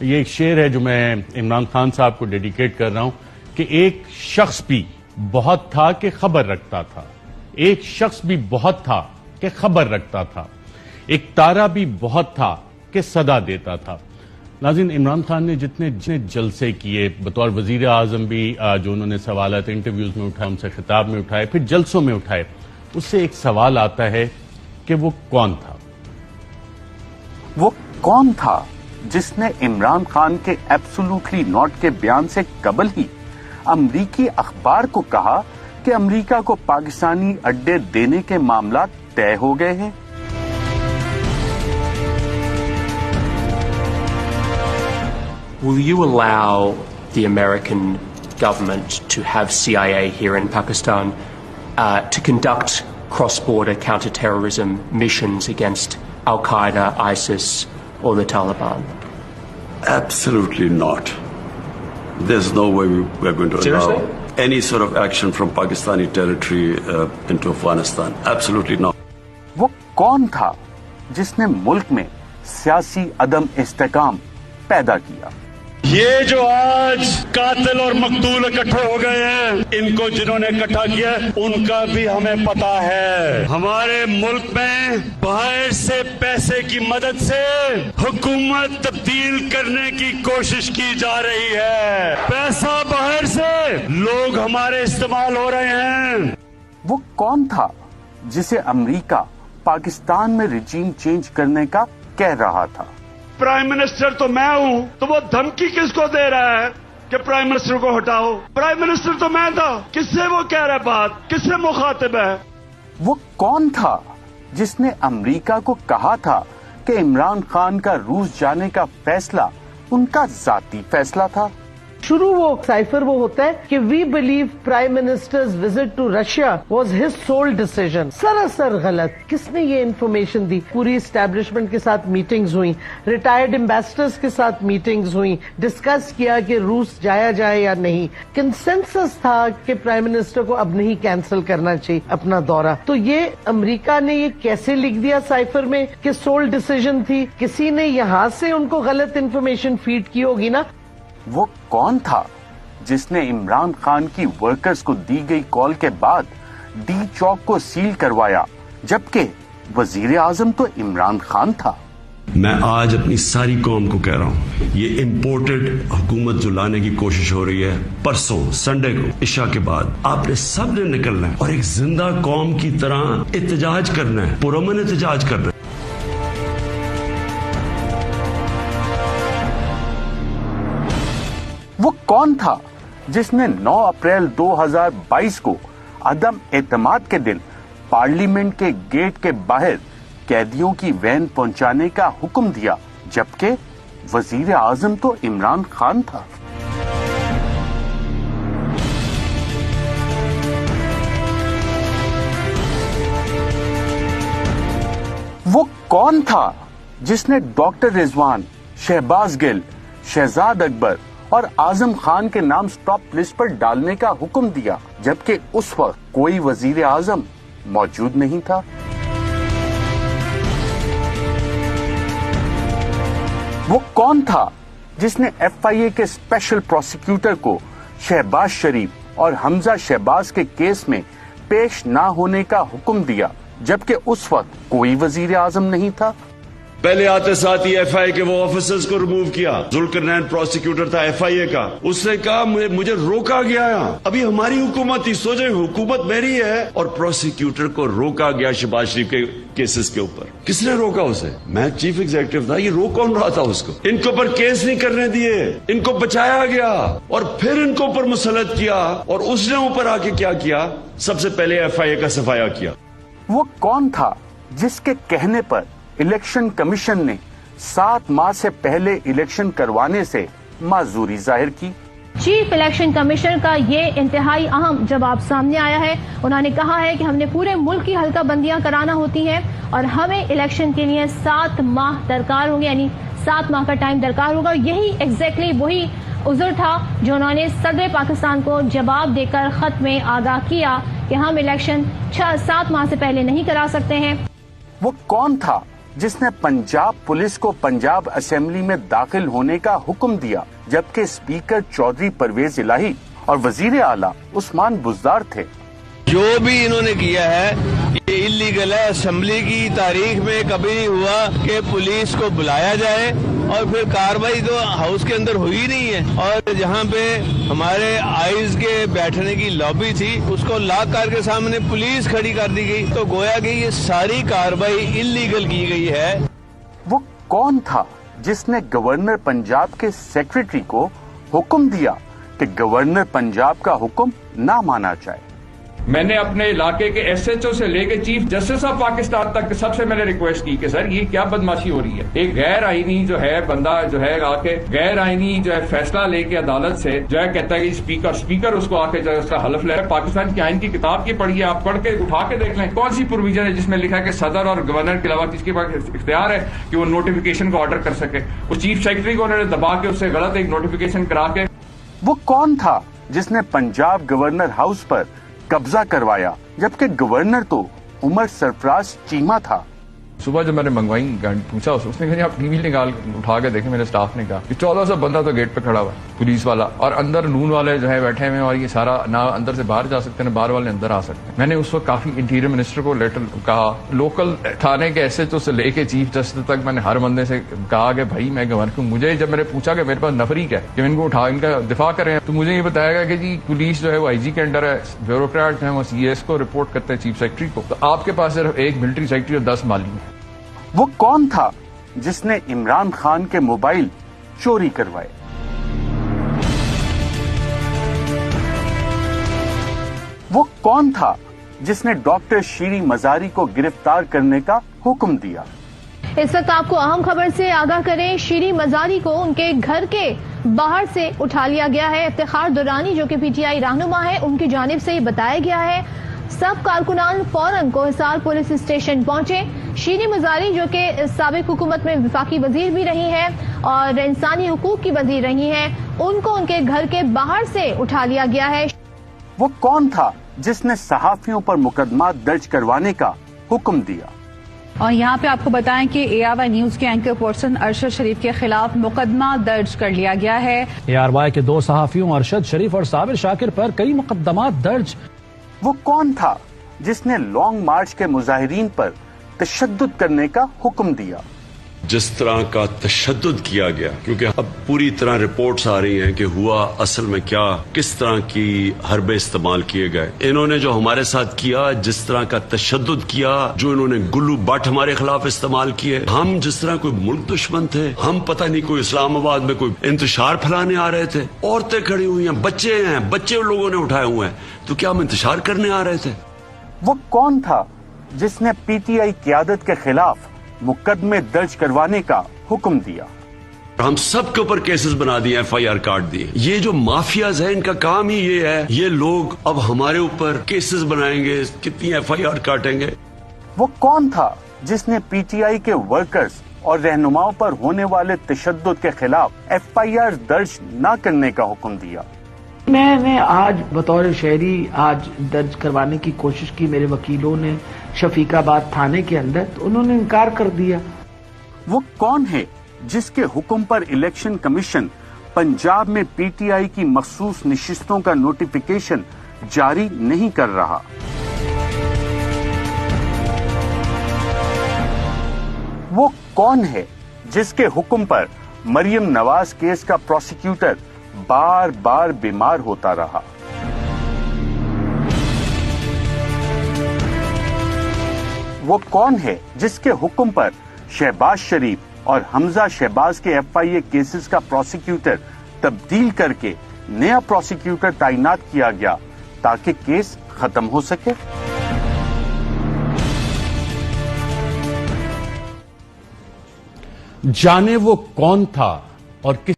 یہ ایک شعر ہے جو میں عمران خان صاحب کو ڈیڈیکیٹ کر رہا ہوں کہ ایک شخص بھی بہت تھا کہ خبر رکھتا تھا، ایک شخص بھی بہت تھا کہ خبر رکھتا تھا، ایک تارا بھی بہت تھا کہ صدا دیتا تھا۔ ناظرین، عمران خان نے جتنے جلسے کیے بطور وزیر اعظم بھی، جو انہوں نے سوالات انٹرویوز میں اٹھائے، ان سے خطاب میں اٹھائے، پھر جلسوں میں اٹھائے، اس سے ایک سوال آتا ہے کہ وہ کون تھا؟ وہ کون تھا جس نے عمران خان کے ایبسولوٹلی ناٹ کے بیان سے قبل ہی امریکی اخبار کو کہا کہ امریکہ کو پاکستانی اڈے دینے کے معاملات طے ہو گئے ہیں؟ Will you allow the American government to have CIA here in Pakistan to conduct cross-border counter-terrorism missions against Al-Qaeda, ISIS, or the Taliban? Absolutely not. There's no way we're going to allow any sort of action from Pakistani territory into Afghanistan. Absolutely not. وہ کون تھا جس نے ملک میں سیاسی عدم استحکام پیدا کیا؟ یہ جو آج قاتل اور مقتول اکٹھے ہو گئے ہیں، ان کو جنہوں نے اکٹھا کیا ان کا بھی ہمیں پتا ہے۔ ہمارے ملک میں باہر سے پیسے کی مدد سے حکومت تبدیل کرنے کی کوشش کی جا رہی ہے، پیسہ باہر سے لوگ ہمارے استعمال ہو رہے ہیں۔ وہ کون تھا جسے امریکہ پاکستان میں رجیم چینج کرنے کا کہہ رہا تھا؟ پرائم منسٹر تو میں ہوں، تو وہ دھمکی کس کو دے رہا ہے کہ پرائم منسٹر کو ہٹاؤ؟ پرائم منسٹر تو میں تھا، کس سے وہ کہہ رہا ہے بات، کس سے مخاطب ہے؟ وہ کون تھا جس نے امریکہ کو کہا تھا کہ عمران خان کا روس جانے کا فیصلہ ان کا ذاتی فیصلہ تھا؟ شروع وہ سائفر وہ ہوتا ہے کہ we believe prime ministers visit to Russia was his sole decision. سراسر غلط۔ کس نے یہ انفارمیشن دی؟ پوری اسٹیبلشمنٹ کے ساتھ میٹنگز ہوئی، ریٹائرڈ امبیسڈرز کے ساتھ میٹنگز ہوئی، ڈسکس کیا کہ روس جایا جائے یا نہیں۔ کنسنسس تھا کہ پرائم منسٹر کو اب نہیں کینسل کرنا چاہیے اپنا دورہ۔ تو یہ امریکہ نے یہ کیسے لکھ دیا سائفر میں کہ سول ڈیسیژن تھی؟ کسی نے یہاں سے ان کو غلط انفارمیشن فیڈ کی ہوگی نا۔ وہ کون تھا جس نے عمران خان کی ورکرز کو دی گئی کال کے بعد ڈی چوک کو سیل کروایا، جبکہ وزیر اعظم تو عمران خان تھا؟ میں آج اپنی ساری قوم کو کہہ رہا ہوں، یہ امپورٹڈ حکومت جو لانے کی کوشش ہو رہی ہے، پرسوں سنڈے کو عشاء کے بعد آپ نے سب نے نکلنا ہے اور ایک زندہ قوم کی طرح احتجاج کرنا ہے، پرامن احتجاج کرنا ہے۔ وہ کون تھا جس نے 9 اپریل 2022 کو عدم اعتماد کے دن پارلیمنٹ کے گیٹ کے باہر قیدیوں کی وین پہنچانے کا حکم دیا، جبکہ وزیر اعظم تو عمران خان تھا؟ وہ کون تھا جس نے ڈاکٹر رضوان، شہباز گل، شہزاد اکبر اور اعظم خان کے نام سٹاپ لسٹ پر ڈالنے کا حکم دیا، جبکہ اس وقت کوئی وزیر اعظم موجود نہیں تھا؟ وہ کون تھا جس نے ایف آئی اے کے اسپیشل پروسیکیوٹر کو شہباز شریف اور حمزہ شہباز کے کیس میں پیش نہ ہونے کا حکم دیا، جبکہ اس وقت کوئی وزیر اعظم نہیں تھا؟ پہلے آتے ساتھ ہی ایف آئی اے کے وہ آفیسرز کو ریموو کیا۔ ذوالقرنین پروسیکیوٹر تھا ایف آئی اے کا، اس نے کہا مجھے روکا گیا۔ ابھی ہماری حکومت تھی، سوچیں حکومت میری ہے اور پروسیکیوٹر کو روکا گیا شہباز شریف کے کیسز کے اوپر۔ کس نے روکا اسے؟ میں چیف ایگزیکٹو تھا، یہ روک کون رہا تھا اس کو؟ ان کے اوپر کیس نہیں کرنے دیے، ان کو بچایا گیا اور پھر ان کو اوپر مسلط کیا، اور اس نے اوپر آ کے کیا کیا؟ سب سے پہلے ایف آئی اے کا صفایا کیا۔ وہ کون تھا جس کے کہنے پر الیکشن کمیشن نے 7 ماہ سے پہلے الیکشن کروانے سے معذوری ظاہر کی؟ چیف الیکشن کمیشن کا یہ انتہائی اہم جواب سامنے آیا ہے۔ انہوں نے کہا ہے کہ ہم نے پورے ملک کی حلقہ بندیاں کرانا ہوتی ہیں اور ہمیں الیکشن کے لیے 7 ماہ درکار ہوں گے، یعنی 7 ماہ کا ٹائم درکار ہوگا۔ یہی ایگزیکٹلی وہی عذر تھا جو انہوں نے صدر پاکستان کو جواب دے کر خط میں آگاہ کیا کہ ہم الیکشن 7 ماہ سے پہلے نہیں کرا سکتے ہیں۔ وہ کون تھا جس نے پنجاب پولیس کو پنجاب اسمبلی میں داخل ہونے کا حکم دیا جبکہ اسپیکر چودھری پرویز الہی اور وزیر اعلیٰ عثمان بزدار تھے؟ جو بھی انہوں نے کیا ہے یہ انلیگل ہے. اسمبلی کی تاریخ میں کبھی نہیں ہوا کہ پولیس کو بلایا جائے اور پھر کاروائی تو ہاؤس کے اندر ہوئی نہیں ہے. اور جہاں پہ ہمارے آئیز کے بیٹھنے کی لابی تھی اس کو لاک کر کے سامنے پولیس کھڑی کر دی گئی. تو گویا کہ یہ ساری کاروائی انلیگل کی گئی ہے. وہ کون تھا جس نے گورنر پنجاب کے سیکرٹری کو حکم دیا کہ گورنر پنجاب کا حکم نہ مانا جائے؟ میں نے اپنے علاقے کے ایس ایچ او سے لے کے چیف جسٹس آف پاکستان تک سب سے میں نے ریکویسٹ کی کہ سر یہ کیا بدماشی ہو رہی ہے. ایک غیر آئینی جو ہے بندہ جو ہے آ کے غیر آئینی جو ہے فیصلہ لے کے عدالت سے جو ہے کہتا ہے کہ اسپیکر اس کو آ کے جو ہے اس کا حلف لے. پاکستان کی آئین کی کتاب کی پڑھیے آپ, پڑھ کے اٹھا کے دیکھ لیں کون سی پروویژن ہے جس میں لکھا ہے کہ صدر اور گورنر کے علاوہ کس کے پاس اختیار ہے کہ وہ نوٹیفیکیشن کو آرڈر کر سکے. اس چیف سیکرٹری کو انہوں نے دبا کے اس سے غلط ایک نوٹیفیکیشن کرا کے. وہ کون تھا جس نے پنجاب گورنر ہاؤس پر قبضہ کروایا جبکہ گورنر تو عمر سرفراز چیمہ تھا؟ صبح جب میں نے منگوائی پوچھا اس نے کہا آپ ٹی وی نکال اٹھا کے دیکھیں. میرے سٹاف نے کہا کہ 1400 بندہ تو گیٹ پہ کھڑا ہوا ہے پولیس والا, اور اندر نون والے جو ہے بیٹھے ہوئے, اور یہ سارا نہ اندر سے باہر جا سکتے ہیں باہر والے اندر آ سکتے ہیں. میں نے اس وقت کافی انٹیریئر منسٹر کو لیٹر کہا, لوکل تھانے کے ایس ایچ او سے لے کے چیف جسٹس تک میں نے ہر بندے سے کہا کہ بھائی میں گورنر ہوں. مجھے جب میں نے پوچھا کہ میرے پاس نفری کیا ہے کہ ان کو اٹھا ان کا دفاع کریں, تو مجھے یہ بتایا گیا کہ جی پولیس جو ہے وہ آئی جی کے انڈر ہے, بیوروکریٹ جو ہے وہ سی ایس کو رپورٹ کرتے ہیں چیف سیکرٹری کو, تو آپ کے پاس صرف ایک ملٹری سیکرٹری اور 10 مالی ہیں. وہ کون تھا جس نے عمران خان کے موبائل چوری کروائے؟ وہ کون تھا جس نے ڈاکٹر شیری مزاری کو گرفتار کرنے کا حکم دیا؟ اس وقت آپ کو اہم خبر سے آگاہ کریں. شیری مزاری کو ان کے گھر کے باہر سے اٹھا لیا گیا ہے. افتخار درانی جو کہ پی ٹی آئی رہنما ہے ان کی جانب سے یہ بتایا گیا ہے سب کارکنان فوراً کوہسار پولیس اسٹیشن پہنچے. شیری مزاری جو کہ سابق حکومت میں وفاقی وزیر بھی رہی ہے اور انسانی حقوق کی وزیر رہی ہیں, ان کو ان کے گھر کے باہر سے اٹھا لیا گیا ہے. وہ کون تھا جس نے صحافیوں پر مقدمات درج کروانے کا حکم دیا؟ اور یہاں پہ آپ کو بتائیں کہ اے آر وائی نیوز کے اینکر پرسن ارشد شریف کے خلاف مقدمہ درج کر لیا گیا ہے. اے آر وائی کے 2 صحافیوں ارشد شریف اور صابر شاکر پر کئی مقدمات درج. وہ کون تھا جس نے لانگ مارچ کے مظاہرین پر تشدد کرنے کا حکم دیا؟ جس طرح کا تشدد کیا گیا, کیونکہ اب پوری طرح رپورٹس آ رہی ہیں کہ ہوا اصل میں کیا, کس طرح کی حربے استعمال کیے گئے. انہوں نے جو ہمارے ساتھ کیا, جس طرح کا تشدد کیا, جو انہوں نے گلو بٹ ہمارے خلاف استعمال کیے, ہم جس طرح کوئی ملک دشمن تھے, ہم پتہ نہیں کوئی اسلام آباد میں کوئی انتشار پھیلانے آ رہے تھے. عورتیں کھڑی ہوئی ہیں, بچے لوگوں نے اٹھائے ہوئے ہیں, تو کیا ہم انتشار کرنے آ رہے تھے؟ وہ کون تھا جس نے پی ٹی آئی قیادت کے خلاف مقدمے درج کروانے کا حکم دیا؟ ہم سب کے اوپر کیسز بنا دیے, ایف آئی آر کاٹ دیے. یہ جو مافیاز ہیں ان کا کام ہی یہ ہے, یہ لوگ اب ہمارے اوپر کیسز بنائیں گے, کتنی ایف آئی آر کاٹیں گے. وہ کون تھا جس نے پی ٹی آئی کے ورکرز اور رہنماؤں پر ہونے والے تشدد کے خلاف ایف آئی آر درج نہ کرنے کا حکم دیا؟ میں نے آج بطور شہری آج درج کروانے کی کوشش کی, میرے وکیلوں نے شفیق آباد تھانے کے اندر, تو انہوں نے انکار کر دیا. وہ کون ہے جس کے حکم پر الیکشن کمیشن پنجاب میں پی ٹی آئی کی مخصوص نشستوں کا نوٹیفیکیشن جاری نہیں کر رہا؟ وہ کون ہے جس کے حکم پر مریم نواز کیس کا پروسیکیوٹر بار بار بیمار ہوتا رہا؟ وہ کون ہے جس کے حکم پر شہباز شریف اور حمزہ شہباز کے ایف آئی اے کیسز کا پروسیکیوٹر تبدیل کر کے نیا پروسیکیوٹر تعینات کیا گیا تاکہ کیس ختم ہو سکے؟ جانے وہ کون تھا اور کس